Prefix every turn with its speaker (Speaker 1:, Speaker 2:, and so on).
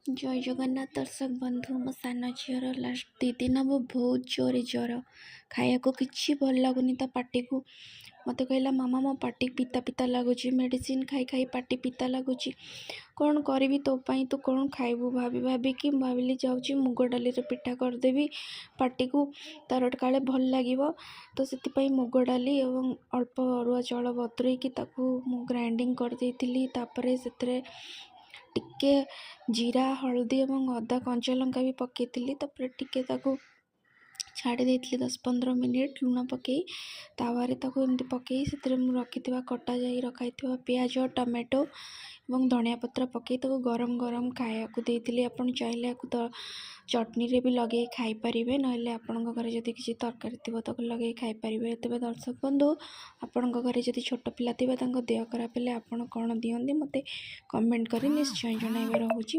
Speaker 1: जय जगन्नाथ दर्शक बंधु मो सान झीर लास्ट 2 दिन हम बहुत जोरे ज्वर खाया को किसी भल लगुनि तो पार्टी को मत कहला मामा मो पार्टी पिता पिता लगुच मेडिसिन खाई खाई पार्टी पिता लगुच कौन करी तो पाई तू कौन खाइबू भाभी भाभी कि भाविली जाऊँगी मुग डाली पिठा करदेवी पार्टी को तार काले भल लगे तो से मुग डाली और अल्प अरुआ चाउल बतुरेकी ग्राइंडिंग कर देती से टिके जीरा हल्दी और अदा कंचा लंका भी पकई तापर टिके छाड़ी देती 10-15 मिनिट लुण पकई तावारे एमती पकई से रखी कटा जा रखाई प्याज टमाटो और धनिया पत्र पकई गरम गरम खाया देती आपन चाहिए तो चटनी रे भी लगे खाई पारिबे नहले आपन घरे जदि किसी तरकारी थी तो लगे खाई पारिबे। तेबे दर्शक बंधु आपण घरे जदि छोट पिला थिबे तांको देह खराब हेले आपण कौन दियंती मते कमेंट करी निश्चय जणाइबे। रहूची।